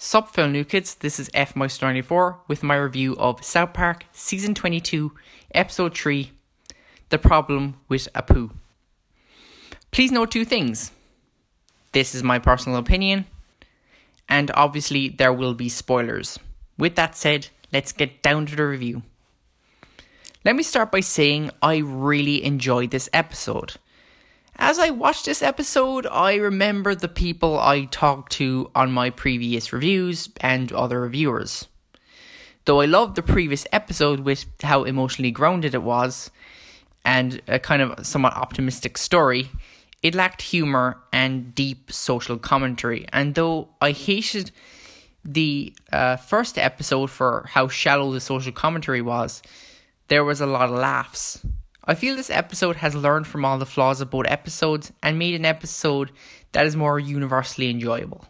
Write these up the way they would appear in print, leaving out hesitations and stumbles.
Sup fellow new kids, this is FMeister94 with my review of South Park Season 22, Episode 3, The Problem With A Poo. Please note two things. This is my personal opinion, and obviously there will be spoilers. With that said, let's get down to the review. Let me start by saying I really enjoyed this episode. As I watched this episode, I remember the people I talked to on my previous reviews and other reviewers. Though I loved the previous episode with how emotionally grounded it was, and a kind of somewhat optimistic story, it lacked humour and deep social commentary. And though I hated the first episode for how shallow the social commentary was, there was a lot of laughs. I feel this episode has learned from all the flaws of both episodes and made an episode that is more universally enjoyable.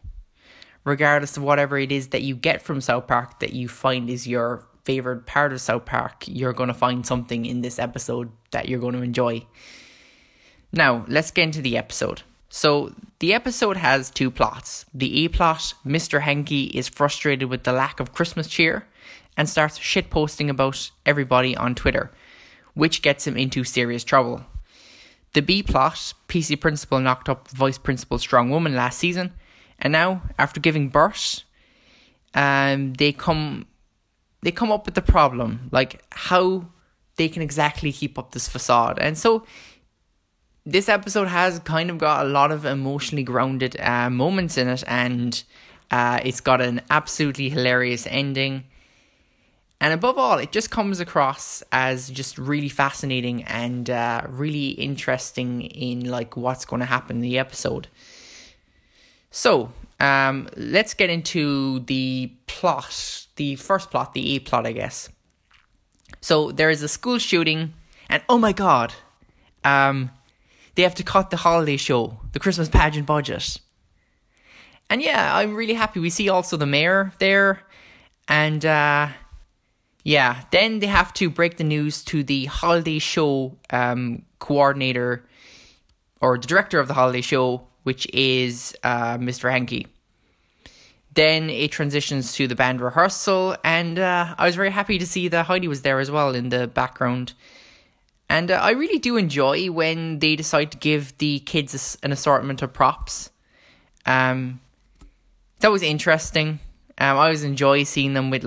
Regardless of whatever it is that you get from South Park that you find is your favourite part of South Park, you're going to find something in this episode that you're going to enjoy. Now, let's get into the episode. So, the episode has two plots. The A plot, Mr. Hanky is frustrated with the lack of Christmas cheer and starts shitposting about everybody on Twitter, which gets him into serious trouble. The B plot, PC Principal knocked up Vice Principal Strong Woman last season, and now, after giving birth, they come up with the problem, like how they can exactly keep up this facade. And so, this episode has kind of got a lot of emotionally grounded moments in it, and it's got an absolutely hilarious ending. And above all, it just comes across as just really fascinating and really interesting in like what's going to happen in the episode. So, let's get into the plot. The first plot, the A plot, I guess. So, there is a school shooting, and oh my god, they have to cut the holiday show, the Christmas pageant budget. And yeah, I'm really happy. We see also the mayor there, and yeah, then they have to break the news to the holiday show coordinator, or the director of the holiday show, which is Mr. Hanky. Then it transitions to the band rehearsal, and I was very happy to see that Heidi was there as well in the background. And I really do enjoy when they decide to give the kids an assortment of props. That was interesting. I always enjoy seeing them with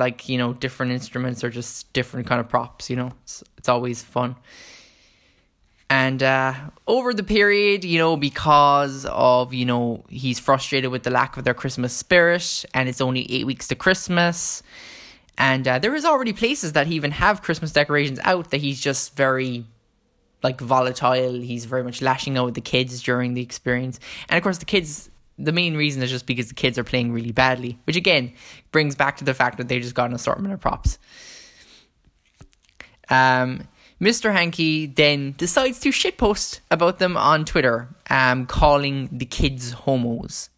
different instruments or just different kind of props, It's always fun. And over the period, because of, he's frustrated with the lack of their Christmas spirit, and it's only 8 weeks to Christmas. And there is already places that even have Christmas decorations out that he's just very volatile. He's very much lashing out with the kids during the experience. And of course the main reason is just because the kids are playing really badly, which again brings back to the fact that they just got an assortment of props. Mr. Hanky then decides to shitpost about them on Twitter, calling the kids homos.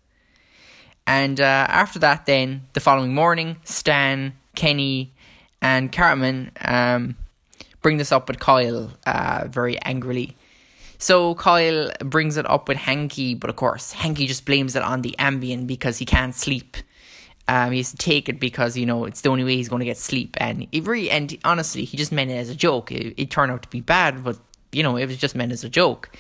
And after that then, the following morning, Stan, Kenny and Cartman bring this up with Kyle very angrily. So Kyle brings it up with Hanky, but of course Hanky just blames it on the Ambien because he can't sleep. He has to take it because, it's the only way he's going to get sleep. And honestly, he just meant it as a joke. It turned out to be bad, but, it was just meant as a joke.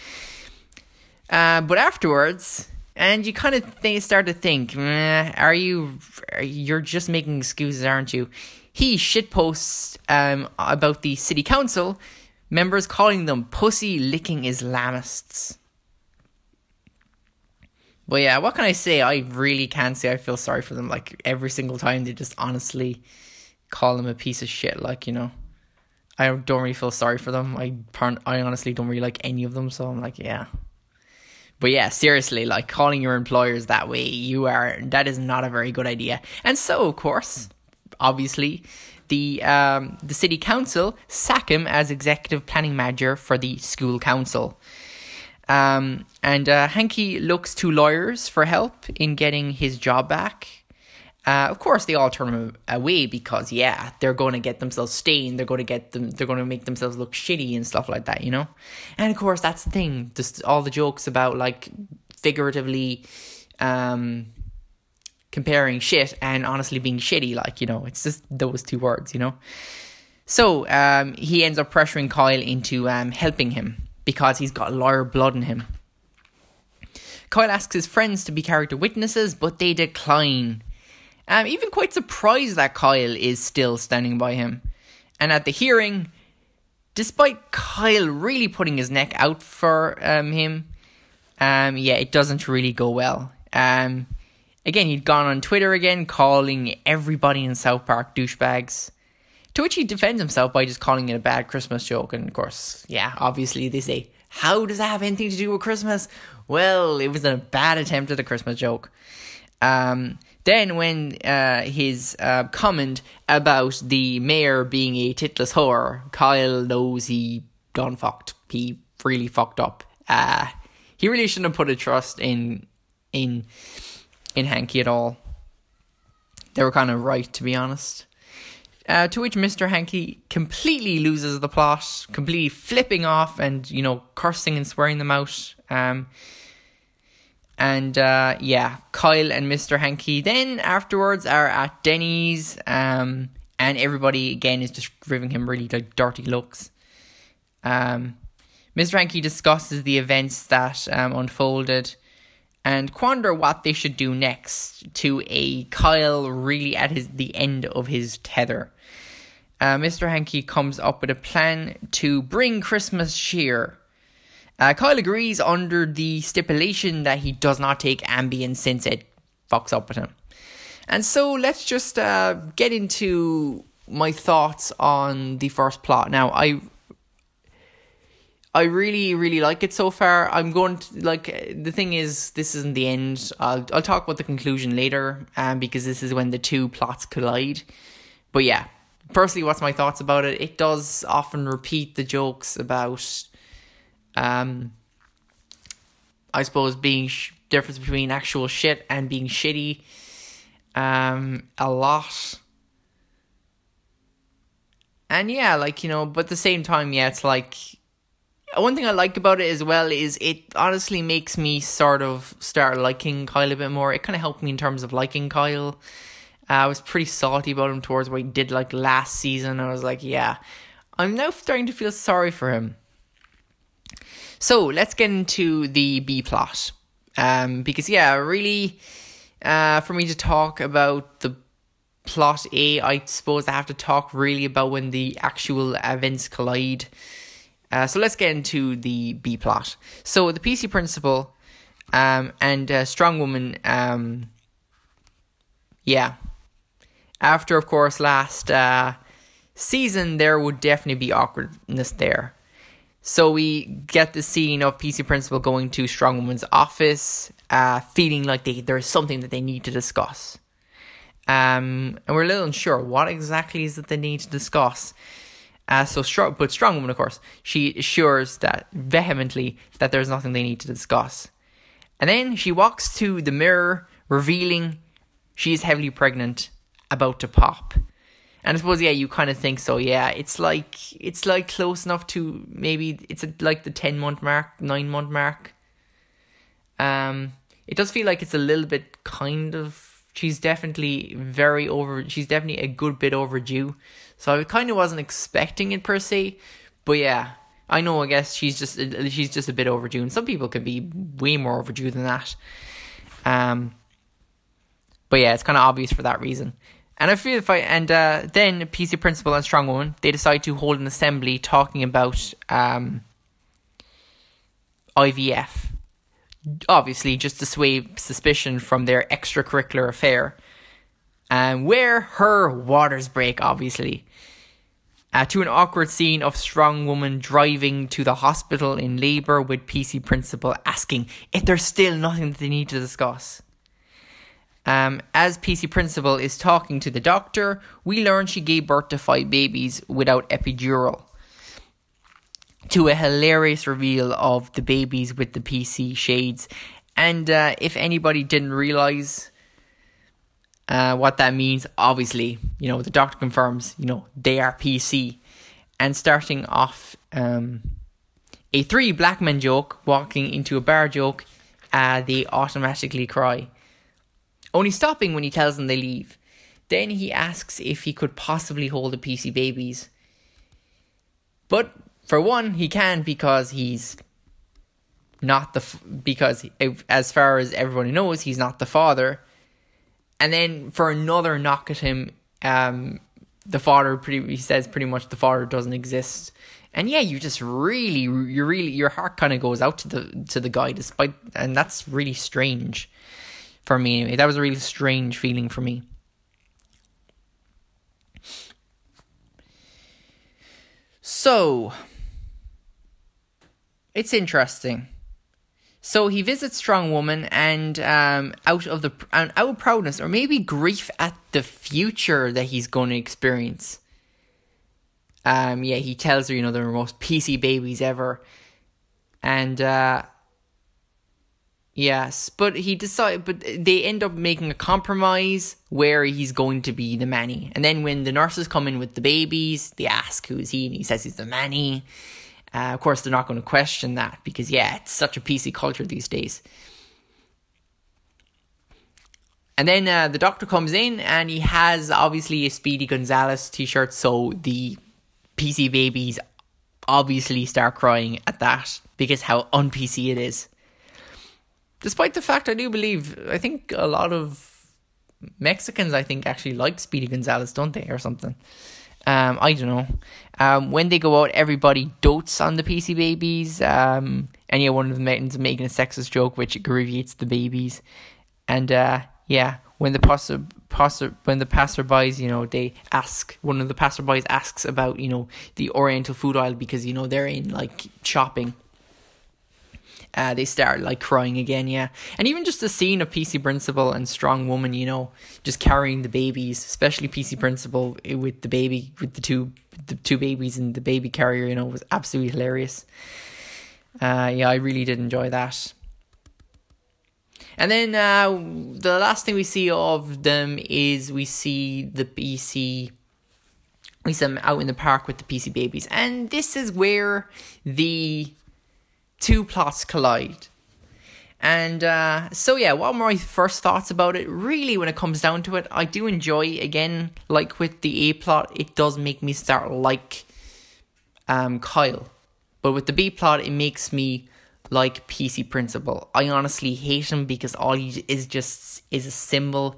But afterwards, and you kind of start to think, you're just making excuses, aren't you? He shitposts about the city council members calling them pussy-licking Islamists. But yeah, what can I say? I really can't say I feel sorry for them. Every single time they just honestly call them a piece of shit. I don't really feel sorry for them. I honestly don't really like any of them. So I'm yeah. But yeah, seriously, calling your employers that way, that is not a very good idea. And so, of course, obviously, the city council sack him as executive planning manager for the school council. And Hanky looks to lawyers for help in getting his job back. Of course, they all turn him away because, they're going to get themselves stained. They're going to make themselves look shitty and stuff like that, And of course, that's the thing. Just all the jokes about figuratively comparing shit and honestly being shitty. Like, you know, it's just those two words, you know. So he ends up pressuring Kyle into helping him because he's got lawyer blood in him. Kyle asks his friends to be character witnesses, but they decline. Even quite surprised that Kyle is still standing by him. And at the hearing, despite Kyle really putting his neck out for him, it doesn't really go well. Again, he'd gone on Twitter again, calling everybody in South Park douchebags. To which he defends himself by just calling it a bad Christmas joke. And of course, obviously they say, how does that have anything to do with Christmas? Well, it was a bad attempt at a Christmas joke. Then when his comment about the mayor being a titless whore, Kyle knows he done fucked. He really fucked up. He really shouldn't have put a trust in Hanky at all. They were kind of right, to be honest. To which Mr. Hanky completely loses the plot, completely flipping off and, you know, cursing and swearing them out. Kyle and Mr. Hanky then afterwards are at Denny's, and everybody again is just giving him really like dirty looks. Mr. Hanky discusses the events that unfolded and quander what they should do next to a Kyle really at the end of his tether. Mr. Hanky comes up with a plan to bring Christmas cheer. Kyle agrees under the stipulation that he does not take Ambien since it fucks up with him. And so let's just get into my thoughts on the first plot. Now, I really, really like it so far. I'm going to, the thing is, this isn't the end. I'll talk about the conclusion later, because this is when the two plots collide. But yeah, firstly, what's my thoughts about it? It does often repeat the jokes about, I suppose, being difference between actual shit and being shitty, a lot. And yeah, but at the same time, it's like, one thing I like about it as well is it honestly makes me sort of start liking Kyle a bit more. It kind of helped me in terms of liking Kyle. I was pretty salty about him towards what he did last season. I was like, I'm now starting to feel sorry for him. So let's get into the B plot. Because really, for me to talk about the plot A, I suppose I have to talk really about when the actual events collide. So let's get into the B plot. So the PC principal and strong woman, after, of course, last season, there would definitely be awkwardness there. So we get the scene of PC principal going to strong woman's office, feeling like there's something that they need to discuss. And we're a little unsure what exactly is it they need to discuss. Strong woman, of course, she assures that vehemently that there's nothing they need to discuss. And then she walks to the mirror, revealing she is heavily pregnant, about to pop. And I suppose, you kind of think so, it's like close enough to, maybe it's like the 10-month mark, 9-month mark. It does feel like it's a little bit kind of, she's definitely a good bit overdue. So I kind of wasn't expecting it per se, but I know. I guess she's just a bit overdue, and some people can be way more overdue than that. But it's kind of obvious for that reason. And I feel then PC principal and strong woman, they decide to hold an assembly talking about IVF, obviously just to sway suspicion from their extracurricular affair. Where her waters break, obviously. To an awkward scene of strong woman driving to the hospital in labour with PC principal asking if there's still nothing that they need to discuss. As PC principal is talking to the doctor, we learn she gave birth to 5 babies without epidural. To a hilarious reveal of the babies with the PC shades. And if anybody didn't realise what that means, obviously, the doctor confirms, they are PC. And starting off a 3 black men joke walking into a bar joke, they automatically cry. only stopping when he tells them they leave. Then he asks if he could possibly hold the PC babies. But for one, he can't because he's not because as far as everyone knows, he's not the father. And then for another knock at him, the father he says pretty much the father doesn't exist. And yeah, your heart kind of goes out to the guy, and that's really strange for me anyway. That was a really strange feeling for me. So it's interesting. So he visits Strong Woman, and out of proudness or maybe grief at the future that he's going to experience. He tells her, they're the most PC babies ever. And but they end up making a compromise where he's going to be the manny. And then when the nurses come in with the babies, they ask who is he, and he says he's the manny. Of course, they're not going to question that because, it's such a PC culture these days. And then the doctor comes in and he has obviously a Speedy Gonzales t-shirt, so the PC babies obviously start crying at that because how un-PC it is. Despite the fact I think a lot of Mexicans actually like Speedy Gonzales, don't they, or something. I don't know. When they go out, everybody dotes on the PC babies. And one of them ends up making a sexist joke, which aggravates the babies. And when the passerbys, they ask, one of the passerbys asks about, the Oriental food aisle because, they're in shopping. They start crying again, and even just the scene of PC Principal and Strong Woman, just carrying the babies, especially PC Principal with the two babies and the baby carrier, was absolutely hilarious. I really did enjoy that. And then the last thing we see of them is we see them out in the park with the PC babies, and this is where the two plots collide. And what were my first thoughts about it? Really, when it comes down to it, I do enjoy, again, like with the A plot, it does make me start like Kyle. But with the B plot, it makes me like PC Principal. I honestly hate him because all he is a symbol.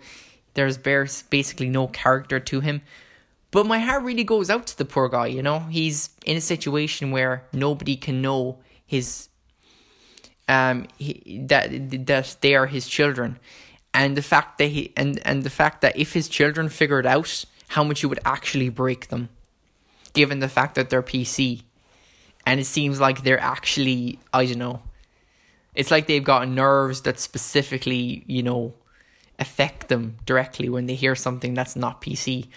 There's basically no character to him. But my heart really goes out to the poor guy, He's in a situation where nobody can know his that they are his children, and the fact that if his children figured out how much it would actually break them, given the fact that they're PC, and it seems like they're actually, I don't know, it's like they've got nerves that specifically affect them directly when they hear something that's not PC,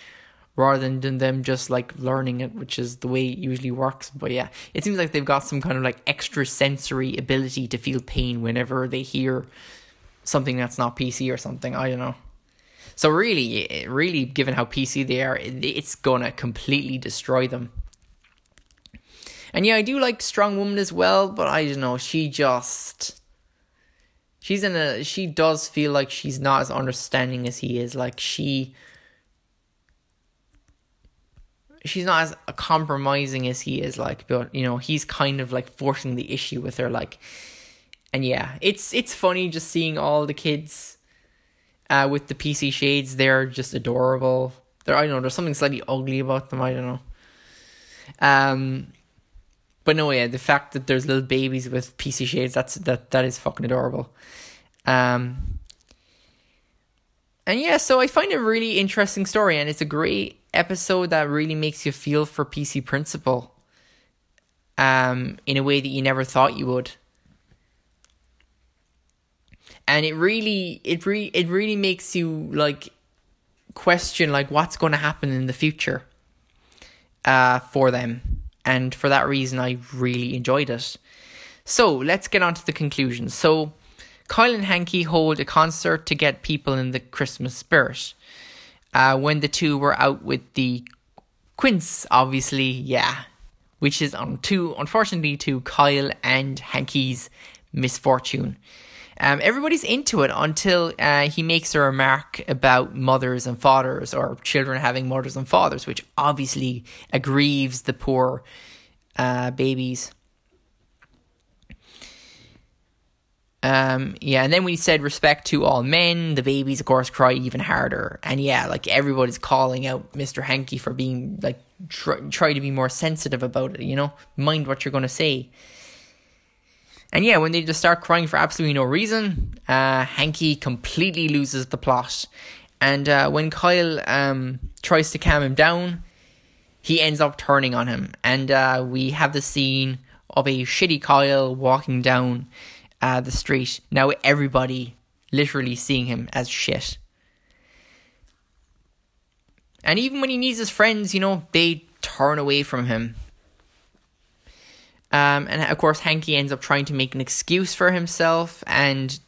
rather than them just learning it, which is the way it usually works. But it seems like they've got some kind of extra sensory ability to feel pain whenever they hear something that's not PC or something. I don't know. So really, given how PC they are, it's gonna completely destroy them. And I do like Strong Woman as well, but I don't know, she does feel like she's not as understanding as he is. She's not as compromising as he is, but he's kind of forcing the issue with her, and it's funny just seeing all the kids with the PC shades. They're just adorable. There's something slightly ugly about them, I don't know. But no, the fact that there's little babies with PC shades, that is fucking adorable. And so I find it a really interesting story, and it's a great episode that really makes you feel for PC Principal in a way that you never thought you would. And it really makes you question what's going to happen in the future for them. And for that reason, I really enjoyed it. So let's get on to the conclusion. So Kyle and Hanky hold a concert to get people in the Christmas spirit. When the two were out with the Quince, obviously, which is unfortunately to Kyle and Hanky's misfortune. Everybody's into it until he makes a remark about mothers and fathers, or children having mothers and fathers, which obviously aggrieves the poor babies. And then when he said respect to all men, the babies of course cry even harder. And everybody's calling out Mr. Hanky for being try to be more sensitive about it, mind what you're going to say. And when they just start crying for absolutely no reason, Hanky completely loses the plot. And when Kyle tries to calm him down, he ends up turning on him. And we have the scene of a shitty Kyle walking down the street. Now everybody literally seeing him as shit. And even when he needs his friends, they turn away from him. And of course Hanky ends up trying to make an excuse for himself, and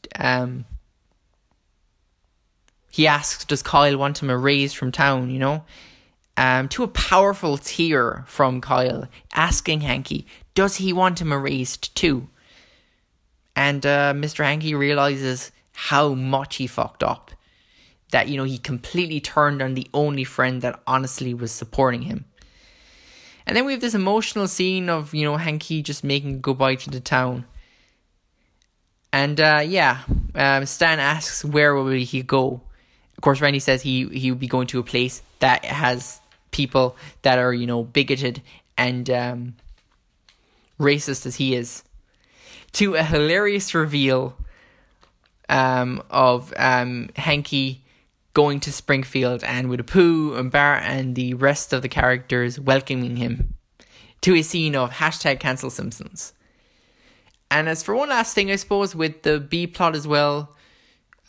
he asks, does Kyle want him erased from town, to a powerful tear from Kyle, asking Hanky, does he want him erased too? And Mr. Hanky realises how much he fucked up. That, he completely turned on the only friend that honestly was supporting him. And then we have this emotional scene of, Hanky just making goodbye to the town. And Stan asks where will he go. Of course, Randy says he would be going to a place that has people that are, bigoted and racist as he is. To a hilarious reveal of Hanky going to Springfield, and with a Pooh and Bart and the rest of the characters welcoming him to a scene of #CancelSimpsons. And as for one last thing, I suppose, with the B plot as well,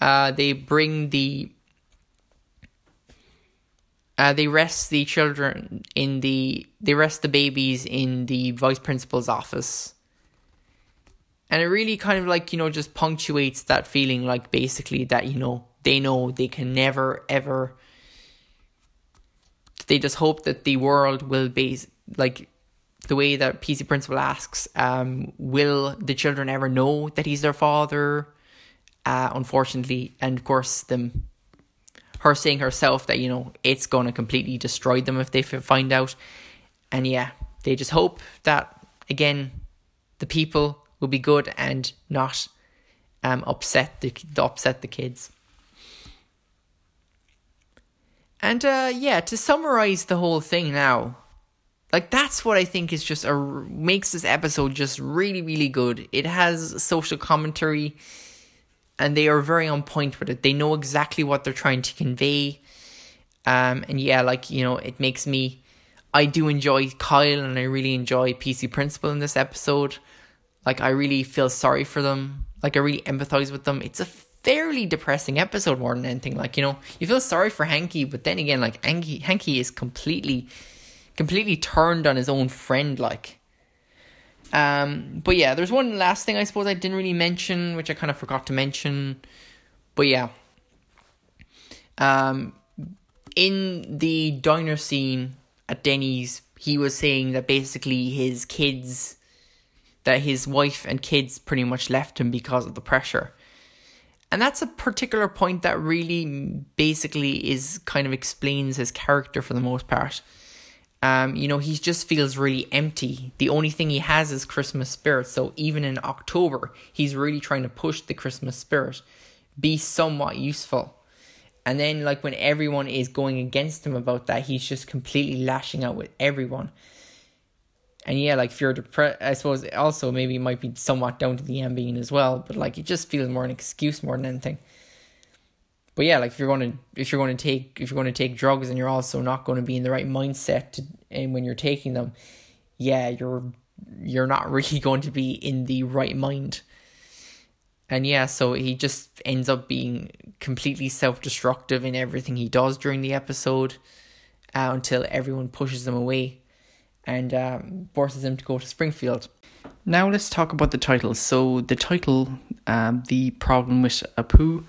they bring they rest the children they rest the babies in the vice principal's office. And it really kind of just punctuates that feeling, basically that, they know they can never ever, they just hope that the world will be, the way that PC Principal asks, will the children ever know that he's their father? Unfortunately, and of course her saying herself that, it's going to completely destroy them if they find out. And they just hope that, again, the people will be good and not upset the kids. And to summarize the whole thing now, that's what I think is just makes this episode just really, really good. It has social commentary, and they are very on point with it. They know exactly what they're trying to convey. It makes me, I do enjoy Kyle, and I really enjoy PC Principal in this episode. I really feel sorry for them. I really empathize with them. It's a fairly depressing episode more than anything. You feel sorry for Hanky, but then again, Hanky is completely turned on his own friend, But there's one last thing I suppose I didn't really mention, which I kind of forgot to mention. But in the diner scene at Denny's, he was saying that basically that his wife and kids pretty much left him because of the pressure. And that's a particular point that really basically is kind of explains his character for the most part. He just feels really empty. The only thing he has is Christmas spirit. So even in October, he's really trying to push the Christmas spirit, be somewhat useful. And then when everyone is going against him about that, he's just completely lashing out with everyone. And if you're depressed, I suppose also maybe it might be somewhat down to the Ambien as well. But it just feels more an excuse more than anything. But if you're going to take drugs and you're also not going to be in the right mindset and when you're taking them, you're not really going to be in the right mind. And so he just ends up being completely self-destructive in everything he does during the episode, until everyone pushes him away and forces him to go to Springfield. Now let's talk about the title. So the title, The Problem With A Poo,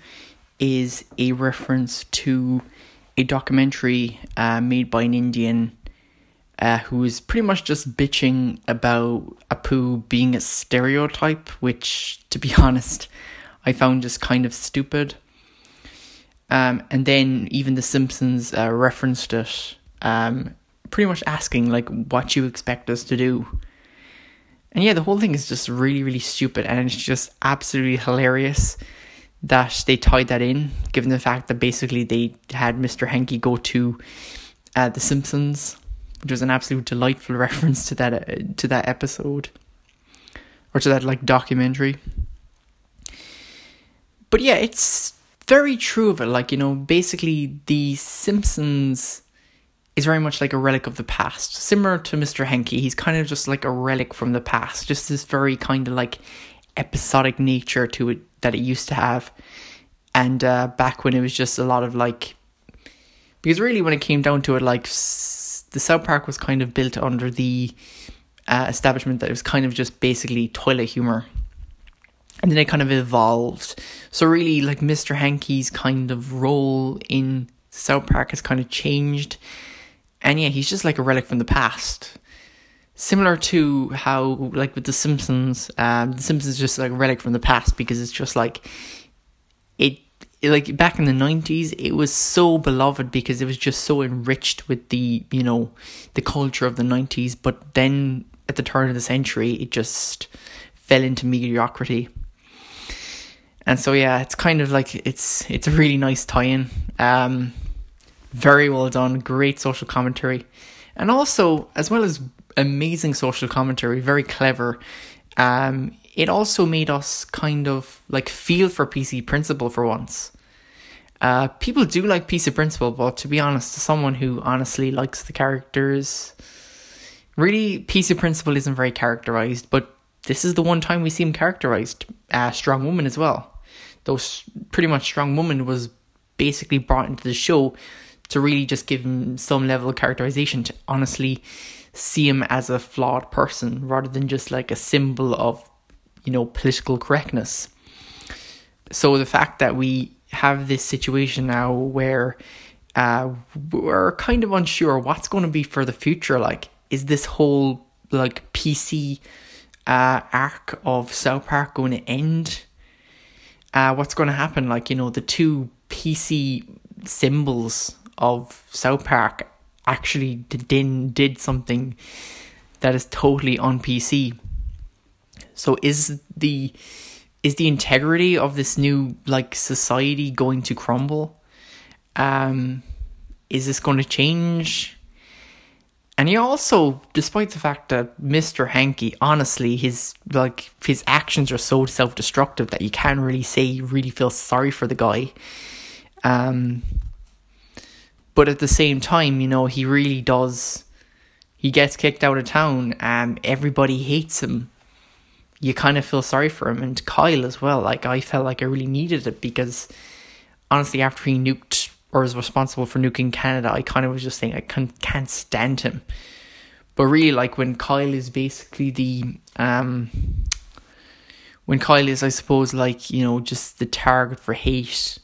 is a reference to a documentary made by an Indian who was pretty much just bitching about a poo being a stereotype, which, to be honest, I found just kind of stupid. And then even The Simpsons referenced it, pretty much asking like what you expect us to do. And yeah, the whole thing is just really, really stupid, and it's just absolutely hilarious that they tied that in, given the fact that basically they had Mr. Hanky go to The Simpsons, which was an absolute delightful reference to that episode, or to that like documentary. But yeah, it's very true of it. Like, you know, basically The Simpsons is very much like a relic of the past. Similar to Mr. Hanky, he's kind of just like a relic from the past. Just this very kind of like episodic nature to it that it used to have. And back when it was just a lot of like... Because really when it came down to it, like the South Park was kind of built under the establishment that it was kind of just basically toilet humor. And then it kind of evolved. So really, like, Mr. Hanky's kind of role in South Park has kind of changed. And yeah, he's just like a relic from the past. Similar to how, like, with The Simpsons, The Simpsons is just like a relic from the past, because it's just like, like back in the 90s, it was so beloved because it was just so enriched with the, you know, the culture of the 90s. But then at the turn of the century, it just fell into mediocrity. And so yeah, it's kind of like, it's a really nice tie-in. Very well done, great social commentary. And also, as well as amazing social commentary, very clever, it also made us kind of like feel for PC Principal for once. People do like PC Principal, but to be honest, to someone who honestly likes the characters, really PC Principal isn't very characterized, but this is the one time we see him characterized. Strong Woman as well. Though pretty much Strong Woman was basically brought into the show to really just give him some level of characterization, to honestly see him as a flawed person rather than just like a symbol of, you know, political correctness. So the fact that we have this situation now where we're kind of unsure what's going to be for the future. Like, is this whole like PC arc of South Park going to end? What's going to happen? Like, you know, the two PC symbols of South Park actually did something that is totally on PC. So is the integrity of this new like society going to crumble? Is this going to change? And he also, despite the fact that Mr. Hanky, honestly, his actions are so self-destructive that you can't really say you really feel sorry for the guy. But at the same time, you know, he really does. He gets kicked out of town, and everybody hates him. You kind of feel sorry for him, and Kyle as well. Like, I felt like I really needed it because, honestly, after he nuked or is responsible for nuking Canada, I kind of was just saying I can't stand him. But really, like, when Kyle is basically when Kyle is, I suppose, like, you know, just the target for hate,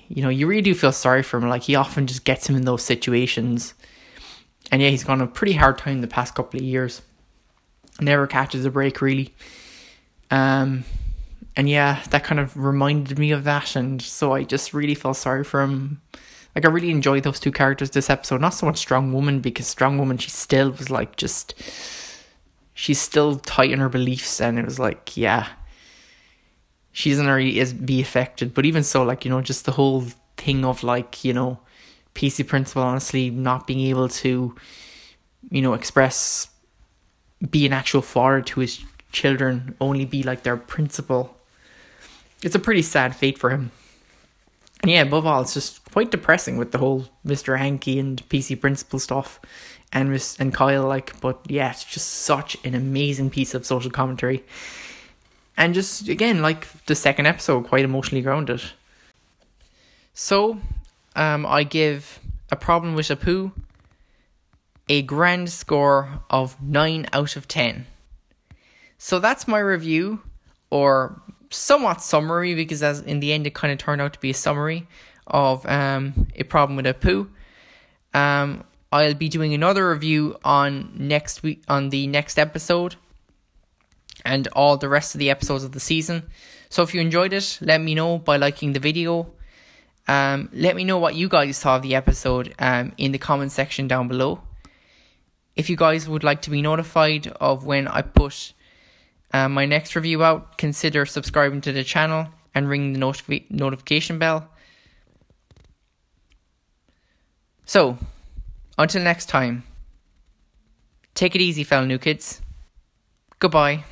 you know, you really do feel sorry for him. Like, he often just gets him in those situations. And yeah, he's gone a pretty hard time the past couple of years. Never catches a break, really. And yeah, that kind of reminded me of that, and so I just really felt sorry for him. Like, I really enjoyed those two characters this episode. Not so much Strong Woman, because Strong Woman, she still was like she's still tight in her beliefs, and it was like, yeah, she doesn't really be affected. But even so, like, you know, just the whole thing of, like, you know, PC Principal honestly not being able to, you know, be an actual father to his children, only be like their principal. It's a pretty sad fate for him. And yeah, above all, it's just quite depressing with the whole Mr. Hanky and PC Principal stuff and Kyle, like. But yeah, it's just such an amazing piece of social commentary. And just, again, like the second episode, quite emotionally grounded. So, I give A Problem With A Poo a grand score of 9 out of 10. So that's my review, or somewhat summary, because as in the end it kind of turned out to be a summary of A Problem With A Poo. I'll be doing another review on the next episode, and all the rest of the episodes of the season. So if you enjoyed it, let me know by liking the video. Let me know what you guys thought of the episode in the comment section down below. If you guys would like to be notified of when I put my next review out, consider subscribing to the channel and ring the notification bell. So, until next time, take it easy, fellow new kids. Goodbye.